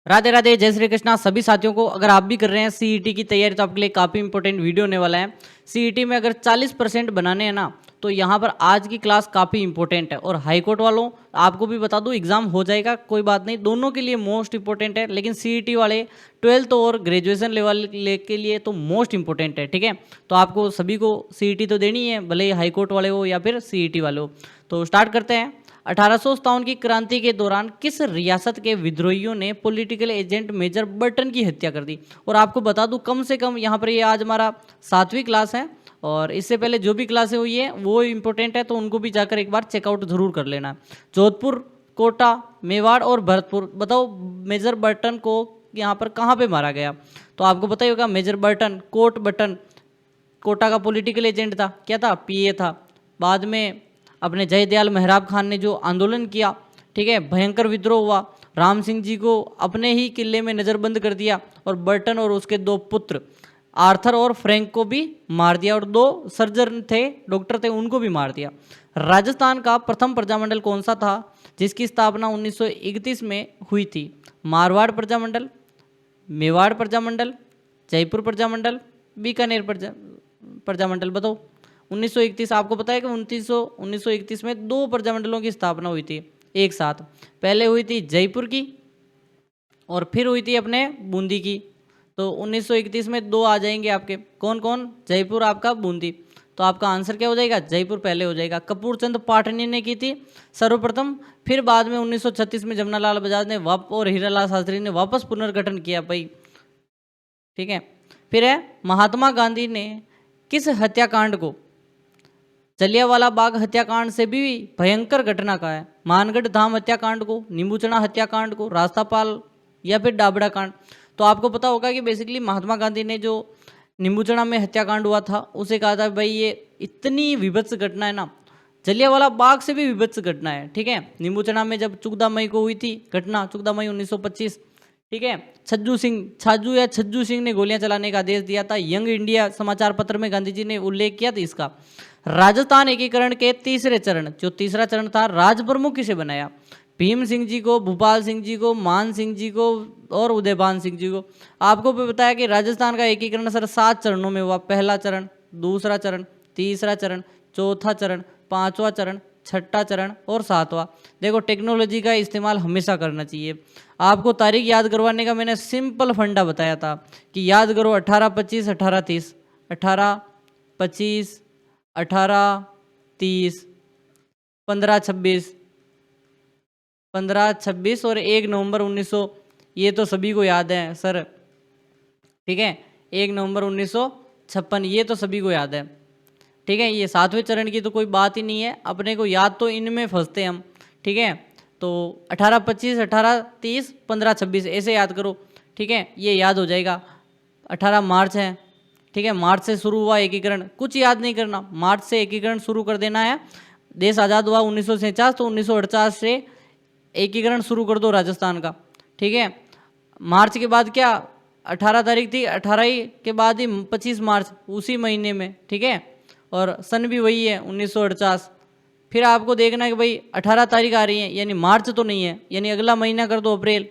राधे राधे, जय श्री कृष्णा सभी साथियों को। अगर आप भी कर रहे हैं सीईटी की तैयारी तो आपके लिए काफ़ी इंपॉर्टेंट वीडियो होने वाला है। सीईटी में अगर 40% बनाने हैं ना, तो यहाँ पर आज की क्लास काफ़ी इंपॉर्टेंट है। और हाई कोर्ट वालों, आपको भी बता दूं, एग्जाम हो जाएगा, कोई बात नहीं, दोनों के लिए मोस्ट इंपॉर्टेंट है। लेकिन सीईटी वाले 12th और ग्रेजुएशन लेवल के लिए तो मोस्ट इंपॉर्टेंट है। ठीक है, तो आपको सभी को सीईटी तो देनी है, भले ही हाई कोर्ट वाले हो या फिर सीईटी वाले हो। तो स्टार्ट करते हैं। 1857 की क्रांति के दौरान किस रियासत के विद्रोहियों ने पॉलिटिकल एजेंट मेजर बर्टन की हत्या कर दी? और आपको बता दूं, कम से कम यहाँ पर ये आज हमारा 7वीं क्लास है, और इससे पहले जो भी क्लासें हुई है वो इंपॉर्टेंट है, तो उनको भी जाकर एक बार चेकआउट जरूर कर लेना। जोधपुर, कोटा, मेवाड़ और भरतपुर, बताओ मेजर बर्टन को यहाँ पर कहाँ पे मारा गया? तो आपको पता ही होगा, मेजर बर्टन कोट बटन कोटा का पॉलिटिकल एजेंट था। क्या था? पीए था। बाद में अपने जयदयाल मेहराब खान ने जो आंदोलन किया, ठीक है, भयंकर विद्रोह हुआ, राम सिंह जी को अपने ही किले में नज़रबंद कर दिया, और बर्टन और उसके दो पुत्र आर्थर और फ्रैंक को भी मार दिया, और दो सर्जन थे, डॉक्टर थे, उनको भी मार दिया। राजस्थान का प्रथम प्रजामंडल कौन सा था जिसकी स्थापना 1931 में हुई थी? मारवाड़ प्रजामंडल, मेवाड़ प्रजामंडल, जयपुर प्रजामंडल, बीकानेर प्रजामंडल, बताओ। 1931, आपको पता है कि 1931 में दो प्रजामंडलों की स्थापना हुई थी एक साथ। पहले हुई थी जयपुर की, और फिर हुई थी अपने बूंदी की। तो 1931 में दो आ जाएंगे आपके, कौन कौन? जयपुर, आपका बूंदी। तो आपका आंसर क्या हो जाएगा? जयपुर पहले हो जाएगा। कपूरचंद पाटनी ने की थी सर्वप्रथम, फिर बाद में 1936 में जमनालाल बजाज ने और हीरालाल शास्त्री ने वापस पुनर्गठन किया भाई। ठीक है, फिर है महात्मा गांधी ने किस हत्याकांड को जलियांवाला बाग हत्याकांड से भी भयंकर घटना कहा है? मानगढ़ धाम हत्याकांड को, नींबूचना हत्याकांड को, रास्तापाल या फिर डाबड़ा कांड? तो आपको पता होगा कि बेसिकली महात्मा गांधी ने जो नींबूचना में हत्याकांड हुआ था उसे कहा था भाई ये इतनी विभत्स घटना है ना, जलियांवाला बाग से भी विभत्स घटना है। ठीक है, नींबूचना में जब 14 मई को हुई थी घटना, 14 मई 1925। ठीक है, छज्जू सिंह ने गोलियां चलाने का आदेश दिया था। यंग इंडिया समाचार पत्र में गांधी जी ने उल्लेख किया था इसका। राजस्थान एकीकरण के तीसरे चरण, जो तीसरा चरण था, राज प्रमुख किसे बनाया? भीम सिंह जी को, भूपाल सिंह जी को, मान सिंह जी को और उदयभान सिंह जी को। आपको भी बताया कि राजस्थान का एकीकरण सर 7 चरणों में हुआ। पहला चरण, दूसरा चरण, तीसरा चरण, चौथा चरण, पांचवा चरण, छठा चरण और 7वां। देखो, टेक्नोलॉजी का इस्तेमाल हमेशा करना चाहिए। आपको तारीख याद करवाने का मैंने सिंपल फंडा बताया था कि याद करो 18-25, 18-30, 18-25, 18-30, 15-26, 15-26 और 1 नवंबर 1900, ये तो सभी को याद है सर। ठीक है, 1 नवंबर 1956, ये तो सभी को याद है। ठीक है, ये 7वें चरण की तो कोई बात ही नहीं है, अपने को याद तो इनमें फंसते हम। ठीक है, तो 18-25, 18-30, 15-26 ऐसे याद करो। ठीक है, ये याद हो जाएगा। 18 मार्च है। ठीक है, मार्च से शुरू हुआ एकीकरण, कुछ याद नहीं करना, मार्च से एकीकरण शुरू कर देना है। देश आज़ाद हुआ 1947, तो 1948 से एकीकरण शुरू कर दो राजस्थान का। ठीक है, मार्च के बाद क्या 18 तारीख थी, 18 के बाद ही 25 मार्च, उसी महीने में। ठीक है, और सन भी वही है 1948। फिर आपको देखना है कि भाई 18 तारीख आ रही है, यानी मार्च तो नहीं है, यानी अगला महीना कर दो अप्रैल।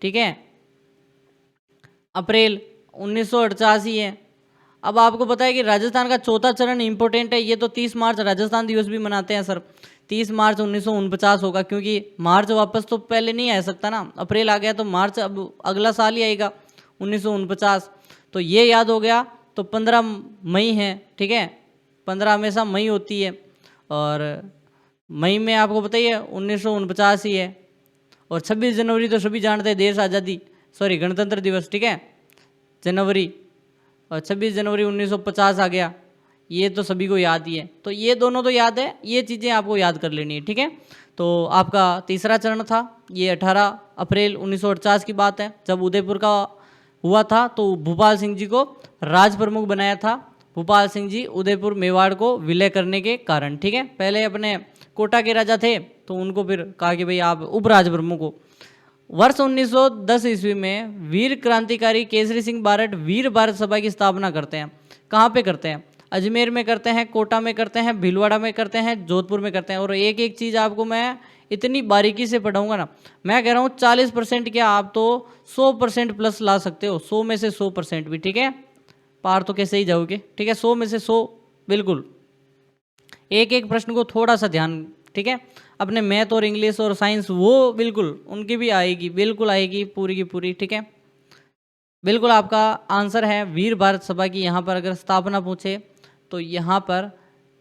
ठीक है, अप्रैल 1948 ही है। अब आपको पता है कि राजस्थान का चौथा चरण इंपॉर्टेंट है, ये तो 30 मार्च राजस्थान दिवस भी मनाते हैं सर। 30 मार्च 1949 होगा, क्योंकि मार्च वापस तो पहले नहीं आ सकता ना, अप्रैल आ गया तो मार्च अब अगला साल ही आएगा 1949। तो ये याद हो गया। तो 15 मई है। ठीक है, 15 हमेशा मई होती है, और मई में आपको पता ही है 1949 ही है। और 26 जनवरी तो सभी जानते हैं, देश आज़ादी, सॉरी गणतंत्र दिवस। ठीक है, जनवरी, और 26 जनवरी 1950 आ गया, ये तो सभी को याद ही है। तो ये दोनों तो याद है, ये चीज़ें आपको याद कर लेनी है। ठीक है, तो आपका तीसरा चरण था, ये 18 अप्रैल 1948 की बात है, जब उदयपुर का हुआ था, तो भूपाल सिंह जी को राज प्रमुख बनाया था। भूपाल सिंह जी उदयपुर मेवाड़ को विलय करने के कारण। ठीक है, पहले अपने कोटा के राजा थे, तो उनको फिर कहा कि भाई आप उपराज प्रमुख हो। वर्ष 1910 ईस्वी में वीर क्रांतिकारी केसरी सिंह बारट वीर भारत सभा की स्थापना करते हैं। कहाँ पे करते हैं? अजमेर में करते हैं, कोटा में करते हैं, भीलवाड़ा में करते हैं, जोधपुर में करते हैं। और एक एक चीज़ आपको मैं इतनी बारीकी से पढ़ाऊंगा ना, मैं कह रहा हूँ 40% क्या, आप तो 100% प्लस ला सकते हो, 100 में से 100% भी, ठीक है। पार तो कैसे ही जाओगे, ठीक है, 100 में से 100 बिल्कुल। एक एक प्रश्न को थोड़ा सा ध्यान, ठीक है। अपने मैथ और इंग्लिश और साइंस वो बिल्कुल उनकी भी आएगी, बिल्कुल आएगी पूरी की पूरी, ठीक है। बिल्कुल आपका आंसर है वीर भारत सभा की। यहाँ पर अगर स्थापना पूछे तो यहाँ पर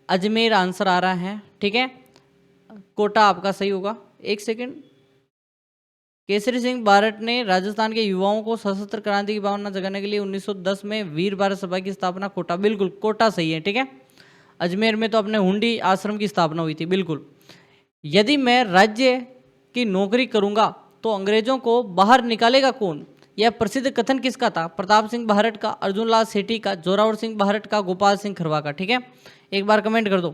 अजमेर आंसर आ रहा है, ठीक है। कोटा आपका सही होगा। एक सेकंड, केसरी सिंह बारट ने राजस्थान के युवाओं को सशस्त्र क्रांति की भावना जगाने के लिए 1910 में वीर भारत सभा की स्थापना, कोटा, बिल्कुल कोटा सही है, ठीक है। अजमेर में तो अपने हुंडी आश्रम की स्थापना हुई थी, बिल्कुल। यदि मैं राज्य की नौकरी करूंगा तो अंग्रेजों को बाहर निकालेगा कौन? यह प्रसिद्ध कथन किसका था? प्रताप सिंह बाहरट का, अर्जुन लाल सेठी का, जोरावर सिंह बाहरट का, गोपाल सिंह खरवा का, ठीक है। एक बार कमेंट कर दो,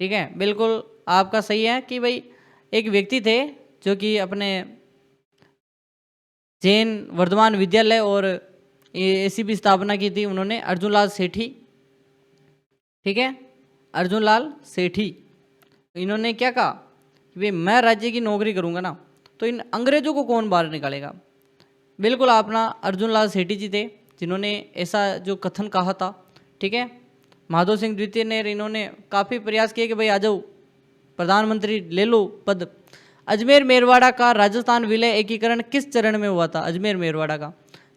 ठीक है। बिल्कुल आपका सही है कि भाई एक व्यक्ति थे जो कि अपने जैन वर्धमान विद्यालय और ऐसी भी स्थापना की थी उन्होंने, अर्जुन लाल सेठी, ठीक है, अर्जुन लाल सेठी। इन्होंने क्या कहा कि भाई मैं राज्य की नौकरी करूंगा ना तो इन अंग्रेजों को कौन बाहर निकालेगा? बिल्कुल अपना अर्जुन लाल सेठी जी थे जिन्होंने ऐसा जो कथन कहा था, ठीक है। माधव सिंह द्वितीय ने, इन्होंने काफ़ी प्रयास किए कि भाई आ जाओ प्रधानमंत्री ले लो पद। अजमेर मेरवाड़ा का राजस्थान विलय एकीकरण किस चरण में हुआ था? अजमेर मेरवाड़ा का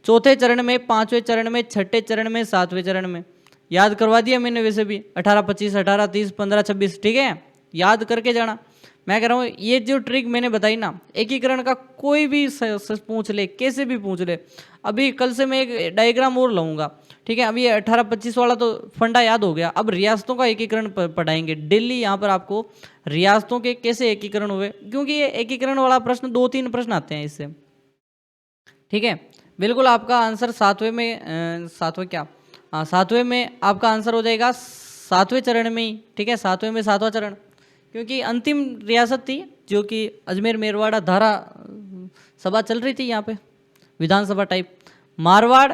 चौथे चरण में, पांचवें चरण में, छठे चरण में, सातवें चरण में? याद करवा दिया मैंने वैसे भी, 18, 25, 18, 30, 15, 26, ठीक है, याद करके जाना। मैं कह रहा हूँ ये जो ट्रिक मैंने बताई ना, एकीकरण का कोई भी पूछ ले, कैसे भी पूछ ले। अभी कल से मैं एक डायग्राम और लाऊंगा, ठीक है। अभी 18-25 वाला तो फंडा याद हो गया, अब रियासतों का एकीकरण पढ़ाएंगे डेली। यहाँ पर आपको रियासतों के कैसे एकीकरण हुए, क्योंकि ये एकीकरण वाला प्रश्न 2-3 प्रश्न आते हैं इससे, ठीक है। बिल्कुल आपका आंसर सातवें में, सातवें क्या, हाँ सातवें में आपका आंसर हो जाएगा, सातवें चरण में ही, ठीक है, सातवें में सातवां चरण, क्योंकि अंतिम रियासत थी जो कि अजमेर मेरवाड़ा धारा सभा चल रही थी यहाँ पे, विधानसभा टाइप। मारवाड़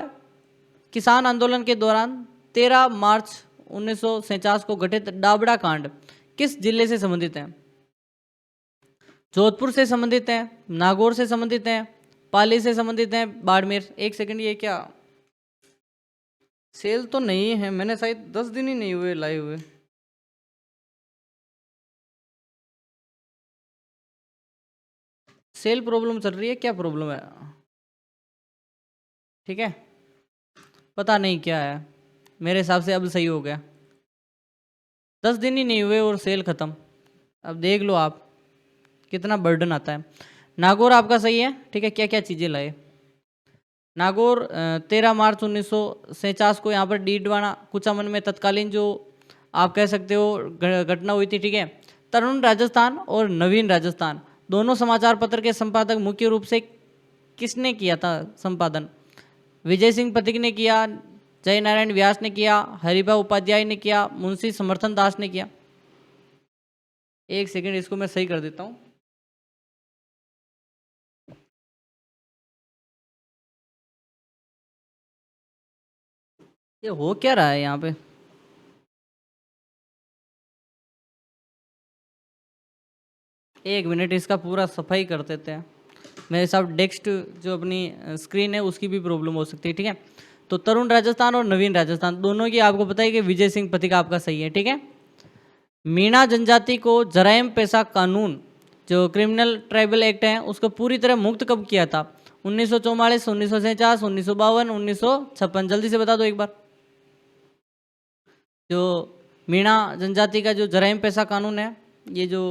किसान आंदोलन के दौरान 13 मार्च 1947 को घटित डाबड़ा कांड किस जिले से संबंधित है? जोधपुर से संबंधित है, नागौर से संबंधित है, पाली से संबंधित है, बाड़मेर? एक सेकंड, ये क्या सेल तो नहीं है, मैंने शायद 10 दिन ही नहीं हुए लाए हुए। सेल प्रॉब्लम चल रही है, क्या प्रॉब्लम है, ठीक है, पता नहीं क्या है, मेरे हिसाब से अब सही हो गया। 10 दिन ही नहीं हुए और सेल खत्म। अब देख लो आप कितना बर्डन आता है। नागौर आपका सही है, ठीक है। क्या क्या चीज़ें लाए? नागौर 13 मार्च 1947 को यहाँ पर डीडवाना कुचामन में तत्कालीन जो आप कह सकते हो घटना हुई थी, ठीक है। तरुण राजस्थान और नवीन राजस्थान दोनों समाचार पत्र के संपादक मुख्य रूप से किसने किया था संपादन? विजय सिंह पथिक ने किया, जय नारायण व्यास ने किया, हरिभा उपाध्याय ने किया, मुंशी समर्थन दास ने किया? एक सेकंड, इसको मैं सही कर देता हूँ। ये हो क्या रहा है यहाँ पे? एक मिनट, इसका पूरा सफाई कर देते हैं। मेरे साथ डेस्क जो अपनी स्क्रीन है उसकी भी प्रॉब्लम हो सकती है, ठीक है। तो तरुण राजस्थान और नवीन राजस्थान दोनों की आपको पता है कि विजय सिंह पथिक आपका सही है, ठीक है। मीणा जनजाति को जराइम पेशा कानून जो क्रिमिनल ट्राइबल एक्ट है उसको पूरी तरह मुक्त कब किया था? 1944, 1949, 1952, 1956? जल्दी से बता दो एक बार। जो मीणा जनजाति का जो जराइम पेशा कानून है, ये जो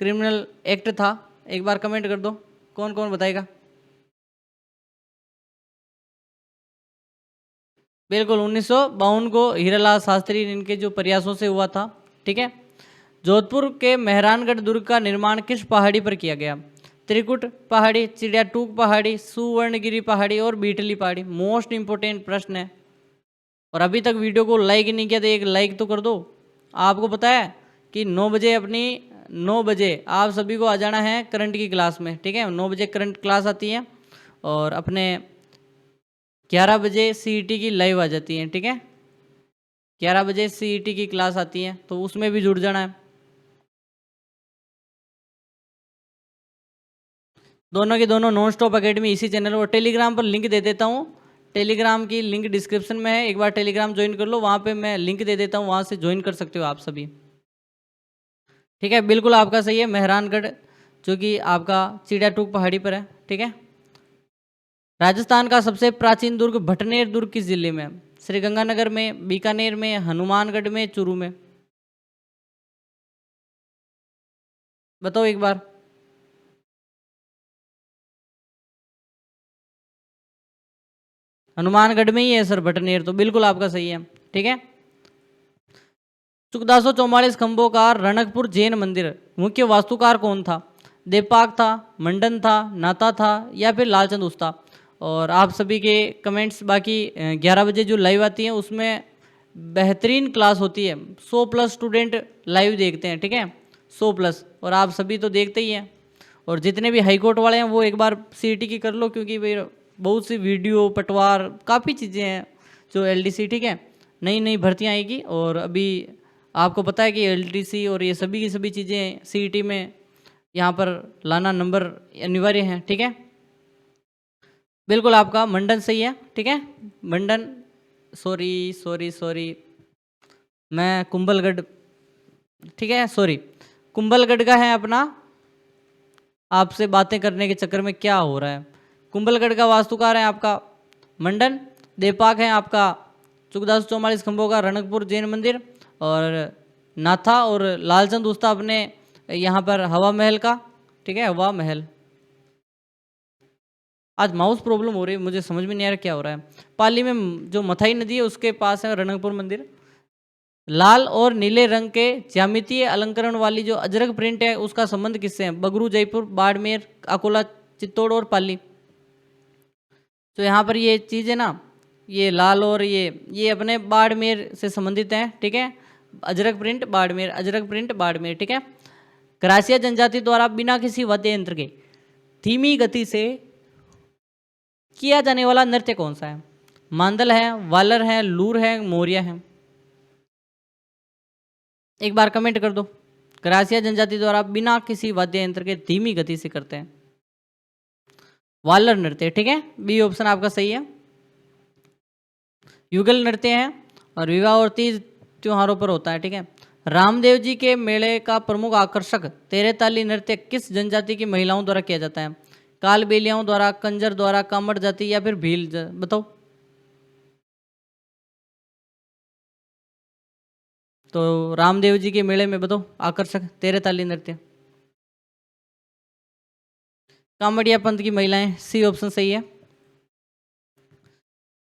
क्रिमिनल एक्ट था, एक बार कमेंट कर दो, कौन कौन बताएगा? बिल्कुल 1952 को हीरालाल शास्त्री इनके जो प्रयासों से हुआ था, ठीक है। जोधपुर के मेहरानगढ़ दुर्ग का निर्माण किस पहाड़ी पर किया गया? त्रिकुट पहाड़ी, चिड़ियाटूक पहाड़ी, सुवर्णगिरी पहाड़ी और बीटली पहाड़ी? मोस्ट इंपोर्टेंट प्रश्न है। और अभी तक वीडियो को लाइक नहीं किया तो एक लाइक तो कर दो। आपको पता है कि 9 बजे अपनी 9 बजे आप सभी को आ जाना है करंट की क्लास में, ठीक है। 9 बजे करंट क्लास आती है और अपने 11 बजे सीईटी की लाइव आ जाती है, ठीक है। 11 बजे सीईटी की क्लास आती है तो उसमें भी जुड़ जाना है। दोनों की दोनों नॉन स्टॉप अकेडमी इसी चैनल और टेलीग्राम पर लिंक दे देता हूँ। टेलीग्राम की लिंक डिस्क्रिप्शन में है, एक बार टेलीग्राम ज्वाइन कर लो, वहाँ पे मैं लिंक दे देता हूँ, वहाँ से ज्वाइन कर सकते हो आप सभी। ठीक है, बिल्कुल आपका सही है, मेहरानगढ़ जो कि आपका चिड़िया टूक पहाड़ी पर है। ठीक है, राजस्थान का सबसे प्राचीन दुर्ग भटनेर दुर्ग किस जिले में है? श्रीगंगानगर में, बीकानेर में, हनुमानगढ़ में, चूरू में? बताओ एक बार। हनुमानगढ़ में ही है सर भटनेर, तो बिल्कुल आपका सही है। ठीक है, 1444 खंभों का रणकपुर जैन मंदिर मुख्य वास्तुकार कौन था? देवपाग था, मंडन था, नाता था या फिर लालचंद उस्ता? और आप सभी के कमेंट्स बाकी 11 बजे जो लाइव आती हैं उसमें बेहतरीन क्लास होती है, 100 प्लस स्टूडेंट लाइव देखते हैं। ठीक है, 100 प्लस, और आप सभी तो देखते ही हैं। और जितने भी हाई कोर्ट वाले हैं वो एक बार सीईटी की कर लो, क्योंकि भाई बहुत सी वीडियो पटवार काफ़ी चीज़ें हैं जो एलडीसी, ठीक है, नई नई भर्तियाँ आएगी। और अभी आपको पता है कि एलडीसी और ये सभी की सभी चीज़ें सीईटी में यहाँ पर लाना नंबर अनिवार्य है। ठीक है, बिल्कुल आपका मंडन सही है। ठीक है, मंडन, सॉरी सॉरी सॉरी, मैं कुंभलगढ़, ठीक है सॉरी, कुंभलगढ़ का है अपना। आपसे बातें करने के चक्कर में क्या हो रहा है? कुंभलगढ़ का वास्तुकार है आपका मंडन, देवपाक है आपका 1444 खंभों का रणकपुर जैन मंदिर, और नाथा और लालचंद उस्ता अपने यहाँ पर हवा महल का। ठीक है, हवा महल। आज माउस प्रॉब्लम हो रही है, मुझे समझ में नहीं आ रहा क्या हो रहा है। पाली में जो मथाई नदी है उसके पास है रणकपुर मंदिर। लाल और नीले रंग के ज्यामितीय अलंकरण वाली जो अजरक प्रिंट है उसका संबंध किससे है? बगरू, जयपुर, बाड़मेर, अकोला, चित्तौड़ और पाली? तो यहाँ पर ये चीज़ है ना, ये लाल और ये अपने बाड़मेर से संबंधित हैं। ठीक है, अजरक प्रिंट बाड़मेर, अजरक प्रिंट बाड़मेर। ठीक है, क्रासिया जनजाति द्वारा बिना किसी वाद्य यंत्र के धीमी गति से किया जाने वाला नृत्य कौन सा है? मांदल है, वालर है, लूर है, मोरिया है? एक बार कमेंट कर दो। क्रासिया जनजाति द्वारा बिना किसी वाद्य यंत्र के धीमी गति से करते हैं वालर नृत्य। ठीक है, बी ऑप्शन आपका सही है। युगल नृत्य है और विवाह और तीज त्योहारों पर होता है। ठीक है, रामदेव जी के मेले का प्रमुख आकर्षक तेरेताली नृत्य किस जनजाति की महिलाओं द्वारा किया जाता है? कालबेलियाओं द्वारा, कंजर द्वारा, कामड़ जाति या फिर बताओ। तो रामदेव जी के मेले में बताओ आकर्षक तेरेताली नृत्य? कामड़िया पंथ की महिलाएं, सी ऑप्शन सही है।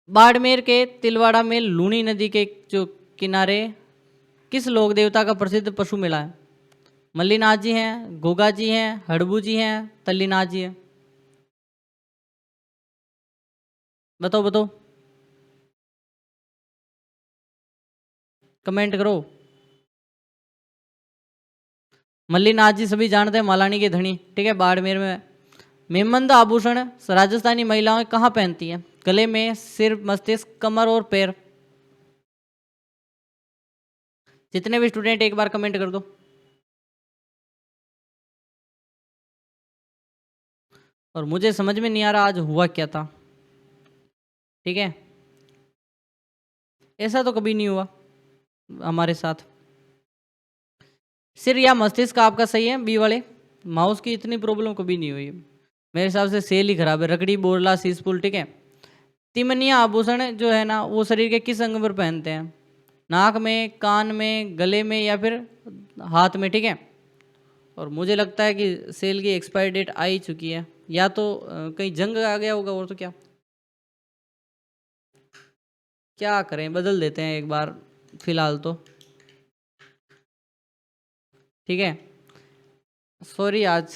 बाड़मेर के तिलवाड़ा में लूनी नदी के जो किनारे किस लोक देवता का प्रसिद्ध पशु मेला है? मल्लीनाथ जी हैं, गोगा जी हैं, हड़बू जी हैं, तल्लीनाथ जी हैं? बताओ बताओ, कमेंट करो। मल्लीनाथ जी सभी जानते हैं, मालानी के धनी। ठीक है, बाड़मेर में मेमंद आभूषण राजस्थानी महिलाएं कहाँ पहनती हैं? गले में, सिर, मस्तिष्क, कमर और पैर? जितने भी स्टूडेंट एक बार कमेंट कर दो। और मुझे समझ में नहीं आ रहा आज हुआ क्या था। ठीक है, ऐसा तो कभी नहीं हुआ हमारे साथ। सिर या मस्तिष्क आपका सही है, बी वाले। माउस की इतनी प्रॉब्लम कभी नहीं हुई मेरे हिसाब से, सेल ही खराब है। रकड़ी, बोरला, सीसपुल। ठीक है, तिमनिया आभूषण जो है ना वो शरीर के किस अंग पर पहनते हैं? नाक में, कान में, गले में या फिर हाथ में? ठीक है, और मुझे लगता है कि सेल की एक्सपायरी डेट आ ही चुकी है, या तो कहीं जंग आ गया होगा, और तो क्या करें, बदल देते हैं एक बार फिलहाल तो। ठीक है, सॉरी आज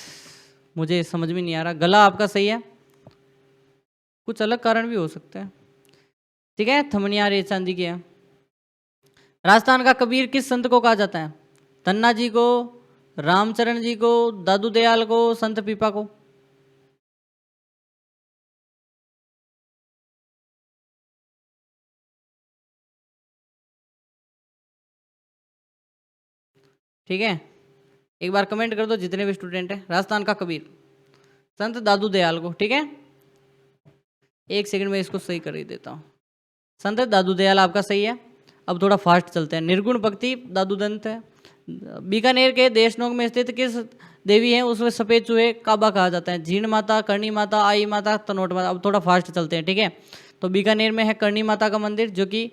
मुझे समझ में नहीं आ रहा। गला आपका सही है, कुछ अलग कारण भी हो सकते हैं। ठीक है, थमनिया रे चांदी की है। राजस्थान का कबीर किस संत को कहा जाता है? तन्ना जी को, रामचरण जी को, दादू दयाल को, संत पीपा को? ठीक है, एक बार कमेंट कर दो जितने भी स्टूडेंट हैं। राजस्थान का कबीर, संत दादू दयाल को, ठीक है। एक सेकंड में इसको सही कर ही देता हूँ। संत दादू दयाल आपका सही है। अब थोड़ा फास्ट चलते हैं। निर्गुण भक्ति दादू दंत है। बीकानेर के देशनोक में स्थित किस देवी है उसमें सफेद चूहे काबा कहा जाता है? झीण माता, करणी माता, आई माता, तनोट माता। अब थोड़ा फास्ट चलते हैं, ठीक है। तो बीकानेर में है करणी माता का मंदिर जो कि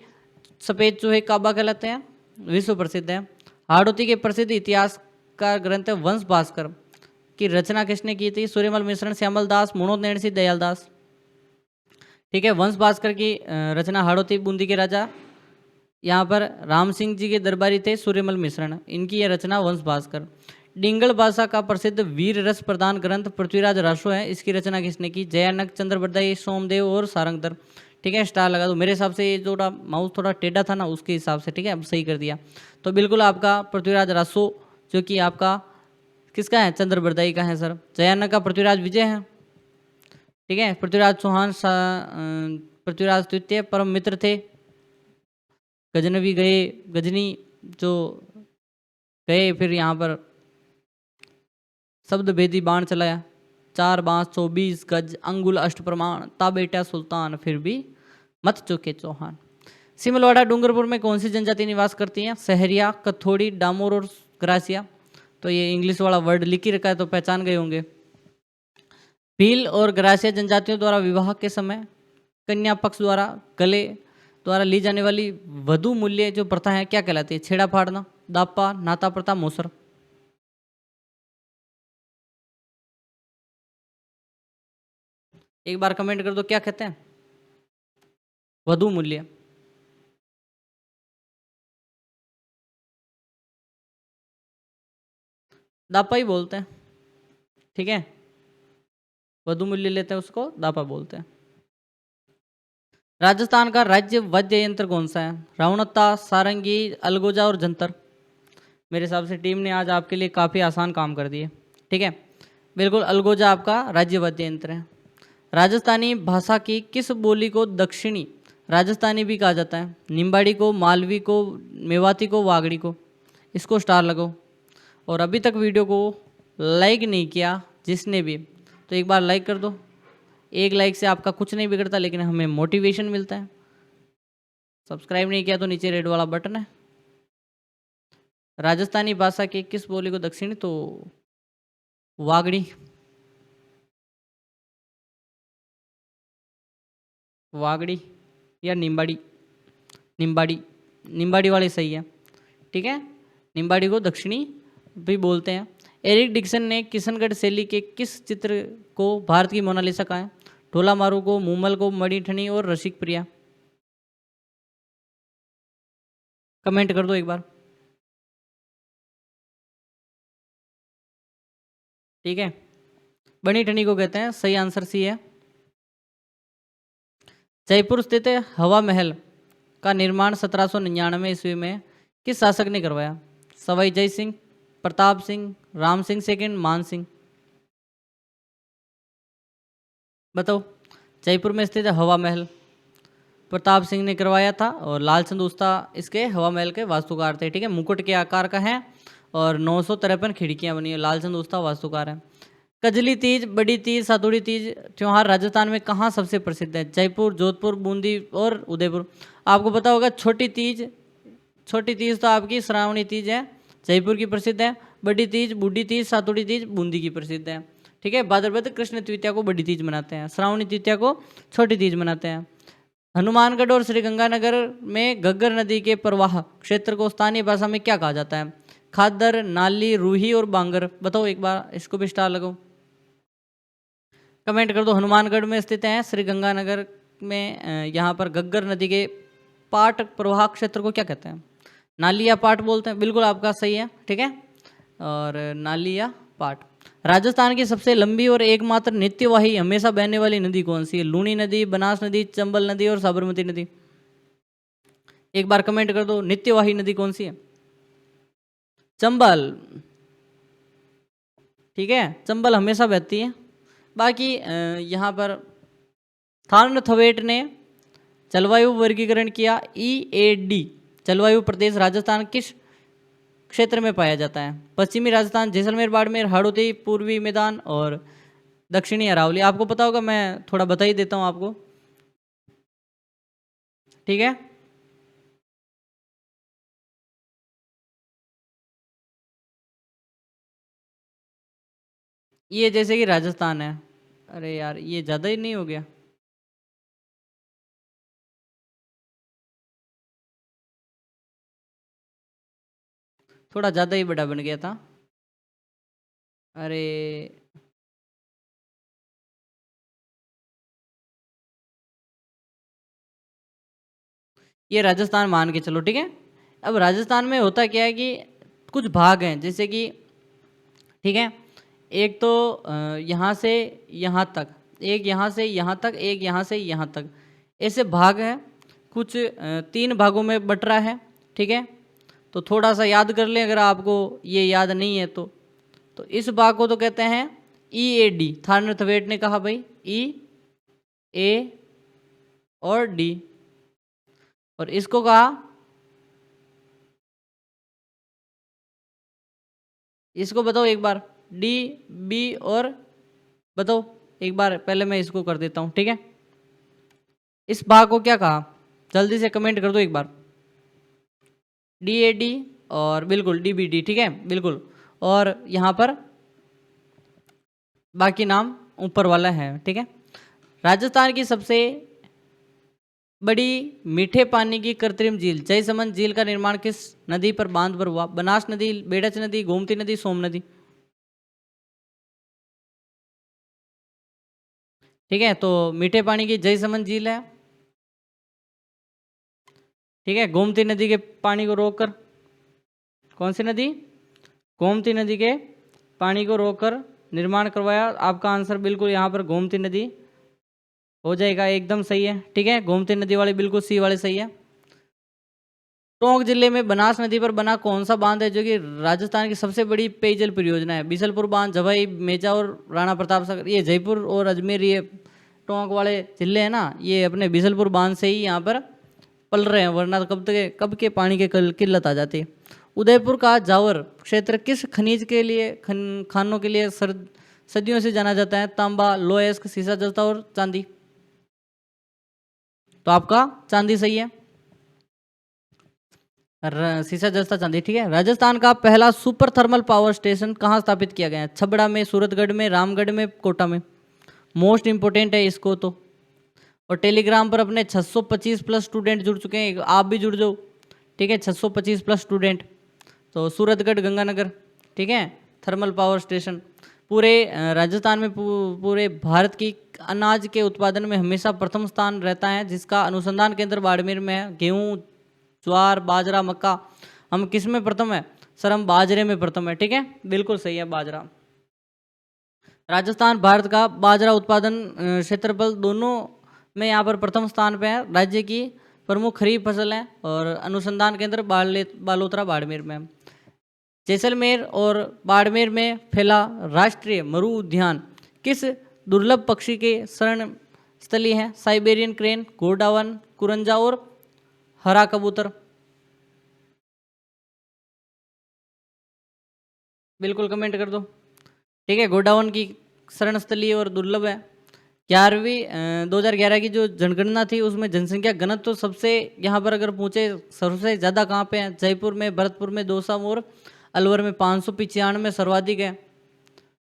सफेद चूहे काबा कहलाते हैं, विश्व प्रसिद्ध है। हाड़ौती के प्रसिद्ध इतिहास का ग्रंथ है वंश भास्कर की रचना किसने की थी? सूर्यमल मिश्रण, श्यामल दास, मनोज नैणसी, दयाल दास। ठीक है, वंश भास्कर की रचना हाड़ौती बूंदी के राजा यहाँ पर राम सिंह जी के दरबारी थे सूर्यमल मिश्रण, इनकी यह रचना वंश भास्कर। डिंगल भाषा का प्रसिद्ध वीर रस प्रदान ग्रंथ पृथ्वीराज रासो है, इसकी रचना किसने की? जयानक, चंद्रबरदाई, सोमदेव और सारंगधर। ठीक है, स्टार लगा दो। मेरे हिसाब से ये थोड़ा माउस थोड़ा टेढ़ा था ना, उसके हिसाब से, ठीक है, अब सही कर दिया। तो बिल्कुल आपका पृथ्वीराज रासो जो कि आपका किसका है? चंद्रबरदाई का है सर। जयानक का पृथ्वीराज विजय है, ठीक है। पृथ्वीराज चौहान पृथ्वीराज द्वितीय परम मित्र थे। गजनवी गए, गजनी जो गए, फिर यहाँ पर शब्द भेदी बाण चलाया, 4 बांस 24 गज, अंगुल अष्ट प्रमाण, ता बेटा सुल्तान, फिर भी मत चुके चौहान। सिमलवाड़ा डूंगरपुर में कौन सी जनजाति निवास करती है? सहरिया, कथोड़ी, डामोर और ग्रासिया। तो ये इंग्लिश वाला वर्ड लिख ही रखा है तो पहचान गए होंगे। भील और ग्रासिया जनजातियों द्वारा विवाह के समय कन्या पक्ष द्वारा गले द्वारा ली जाने वाली वधु मूल्य जो प्रथा है क्या कहलाती है? छेड़ा फाड़ना, दापा, नाता प्रथा, मोसर। एक बार कमेंट कर दो क्या कहते हैं? वधु मूल्य। दापा ही बोलते हैं, ठीक है। वधु मूल्य लेते हैं उसको दापा बोलते हैं। राजस्थान का राज्य वाद्य यंत्र कौन सा है? रावणत्ता, सारंगी, अलगोजा और जंतर। मेरे हिसाब से टीम ने आज आपके लिए काफ़ी आसान काम कर दिए, ठीक है। बिल्कुल अलगोजा आपका राज्य वाद्य यंत्र है। राजस्थानी भाषा की किस बोली को दक्षिणी राजस्थानी भी कहा जाता है? निम्बाड़ी को, मालवी को, मेवाती को, वागड़ी को। इसको स्टार लगाओ। और अभी तक वीडियो को लाइक नहीं किया जिसने भी, तो एक बार लाइक कर दो। एक लाइक से आपका कुछ नहीं बिगड़ता, लेकिन हमें मोटिवेशन मिलता है। सब्सक्राइब नहीं किया तो नीचे रेड वाला बटन है। राजस्थानी भाषा की किस बोली को दक्षिणी? तो वागड़ी, वागड़ी या निम्बाड़ी। निम्बाड़ी, निम्बाड़ी वाले सही है, ठीक है। निम्बाड़ी को दक्षिणी भी बोलते हैं। एरिक डिक्सन ने किशनगढ़ शैली के किस चित्र को भारत की मोनालिसा कहा है? ढोला मारू को, मूमल को, मणिठनी और रसिक प्रिया। कमेंट कर दो एक बार, ठीक है। बनी ठनी को कहते हैं, सही आंसर सी है। जयपुर स्थित हवा महल का निर्माण 1799 ईस्वी में किस शासक ने करवाया? सवाई जय सिंह, प्रताप सिंह, राम सिंह सेकंड, मान सिंह। बताओ। जयपुर में स्थित हवा महल प्रताप सिंह ने करवाया था और लालचंद उस्ता इसके हवा महल के वास्तुकार थे, ठीक है। मुकुट के आकार का है और 953 खिड़कियां बनी है। लालचंद उस्ता वास्तुकार है। कजली तीज, बड़ी तीज, सातुड़ी तीज त्योहार राजस्थान में कहाँ सबसे प्रसिद्ध है? जयपुर, जोधपुर, बूंदी और उदयपुर। आपको पता होगा छोटी तीज तो आपकी श्रावणी तीज है, जयपुर की प्रसिद्ध है। बड़ी तीज, बूढ़ी तीज, सातुड़ी तीज बूंदी की प्रसिद्ध है, ठीक है। भाद्रपद कृष्ण तृतीया को बड़ी तीज मनाते हैं, श्रावणी तृतीया को छोटी तीज मनाते हैं। हनुमानगढ़ और श्रीगंगानगर में घग्गर नदी के प्रवाह क्षेत्र को स्थानीय भाषा में क्या कहा जाता है? खादर, नाली, रूही और बांगर। बताओ एक बार, इसको भी स्टार लगाओ। कमेंट कर दो। हनुमानगढ़ में स्थित है, श्रीगंगानगर में यहाँ पर घग्गर नदी के पाट प्रवाह क्षेत्र को क्या कहते हैं? नाली या पाट बोलते हैं। बिल्कुल आपका सही है, ठीक है। और नाली या पाट। राजस्थान की सबसे लंबी और एकमात्र नित्यवाही हमेशा बहने वाली नदी कौन सी है? लूनी नदी, बनास नदी, चंबल नदी और साबरमती नदी। एक बार कमेंट कर दो, नित्यवाही नदी कौन सी है? चंबल, ठीक है। चंबल हमेशा बहती है। बाकी यहाँ पर थार्नथवेट ने जलवायु वर्गीकरण किया। EAD जलवायु प्रदेश राजस्थान किस क्षेत्र में पाया जाता है? पश्चिमी राजस्थान, जैसलमेर, बाड़मेर, हाड़ौती, पूर्वी मैदान और दक्षिणी अरावली आपको पता होगा, मैं थोड़ा बता ही देता हूँ आपको, ठीक है। ये जैसे कि राजस्थान है, अरे यार ये ज़्यादा ही नहीं हो गया, थोड़ा ज़्यादा ही बड़ा बन गया था, अरे ये राजस्थान मान के चलो, ठीक है। अब राजस्थान में होता क्या है कि कुछ भाग हैं, जैसे कि ठीक है, एक तो यहाँ से यहाँ तक, एक यहाँ से यहाँ तक, एक यहाँ से यहाँ तक, ऐसे भाग हैं। कुछ 3 भागों में बट रहा है, ठीक है। तो थोड़ा सा याद कर लें अगर आपको ये याद नहीं है तो इस भाग को तो कहते हैं EAD, थारनाथवेट ने कहा भाई EA और D, और इसको कहा, इसको बताओ एक बार, D, B और बताओ एक बार, पहले मैं इसको कर देता हूँ, ठीक है। इस भाग को क्या कहा, जल्दी से कमेंट कर दो एक बार, DAD और बिल्कुल DBD, ठीक है बिल्कुल, और यहाँ पर बाकी नाम ऊपर वाला है, ठीक है। राजस्थान की सबसे बड़ी मीठे पानी की कृत्रिम झील जयसमंद झील का निर्माण किस नदी पर बांध पर हुआ, बनास नदी, बेड़च नदी, गोमती नदी, सोम नदी, ठीक है। तो मीठे पानी की जयसमंद झील है, ठीक है। गोमती नदी के पानी को रोककर, कौन सी नदी, गोमती नदी के पानी को रोककर निर्माण करवाया, आपका आंसर बिल्कुल यहाँ पर गोमती नदी हो जाएगा, एकदम सही है, ठीक है। गोमती नदी वाले बिल्कुल सी वाले सही है। टोंक जिले में बनास नदी पर बना कौन सा बांध है जो कि राजस्थान की सबसे बड़ी पेयजल परियोजना है, बिसलपुर बांध, जवाई, मेजा और राणा प्रताप सागर, ये जयपुर और अजमेर, ये टोंक वाले जिले हैं ना, ये अपने बिसलपुर बांध से ही यहाँ पर पल रहे हैं, वरना कब के पानी के किल्लत आ जाती है। उदयपुर का जावर क्षेत्र किस खनिज के लिए, खानों के लिए सदियों से जाना जाता है, तांबा, लोएस्क, सीसा जस्ता और चांदी, तो आपका चांदी सही है, सीसा जस्ता चांदी, ठीक है। राजस्थान का पहला सुपर थर्मल पावर स्टेशन कहाँ स्थापित किया गया है, छबड़ा में, सूरतगढ़ में, रामगढ़ में, कोटा में, मोस्ट इंपोर्टेंट है इसको तो। और टेलीग्राम पर अपने 625 प्लस स्टूडेंट जुड़ चुके हैं, आप भी जुड़ जाओ, ठीक है। 625 प्लस स्टूडेंट, तो सूरतगढ़, गंगानगर, ठीक है, थर्मल पावर स्टेशन। पूरे राजस्थान में पूरे भारत की अनाज के उत्पादन में हमेशा प्रथम स्थान रहता है, जिसका अनुसंधान केंद्र बाड़मेर में है। गेहूँ, ज्वार, बाजरा, मक्का, हम किस में प्रथम है सर, हम बाजरे में प्रथम है, ठीक है बिल्कुल सही है बाजरा। राजस्थान भारत का बाजरा उत्पादन क्षेत्रफल दोनों में यहाँ पर प्रथम स्थान पे है, राज्य की प्रमुख खरीफ फसल है, और अनुसंधान केंद्र बालोतरा बाड़मेर में। जैसलमेर और बाड़मेर में फैला राष्ट्रीय मरु उद्यान किस दुर्लभ पक्षी के शरण स्थली है, साइबेरियन क्रेन, गोडावन, कुरंजा और हरा कबूतर, बिल्कुल कमेंट कर दो, ठीक है। गोडावन की शरण स्थली और दुर्लभ है। 2011 की जो जनगणना थी उसमें जनसंख्या घनत्व तो सबसे यहाँ पर अगर पूछे सबसे ज़्यादा कहाँ पे है, जयपुर में, भरतपुर में, दौसा और अलवर में 595 सर्वाधिक है,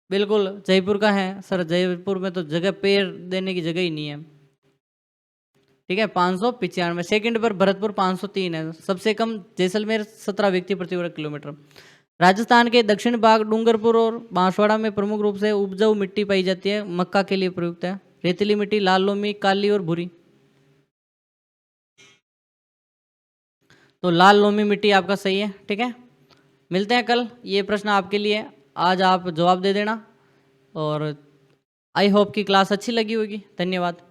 बिल्कुल जयपुर का है सर। जयपुर में तो जगह पैर देने की जगह ही नहीं है, ठीक है। 595, सेकंड पर भरतपुर 503 है, सबसे कम जैसलमेर 17 व्यक्ति प्रति वर्ग किलोमीटर। राजस्थान के दक्षिण भाग डूंगरपुर और बांसवाड़ा में प्रमुख रूप से उपजाऊ मिट्टी पाई जाती है, मक्का के लिए प्रयुक्त है, रेतीली मिट्टी, लाल लोमी, काली और भूरी, तो लाल लोमी मिट्टी आपका सही है, ठीक है। मिलते हैं कल, ये प्रश्न आपके लिए, आज आप जवाब दे देना, और आई होप की क्लास अच्छी लगी होगी, धन्यवाद।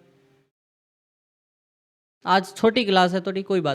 आज छोटी क्लास है थोड़ी, कोई बात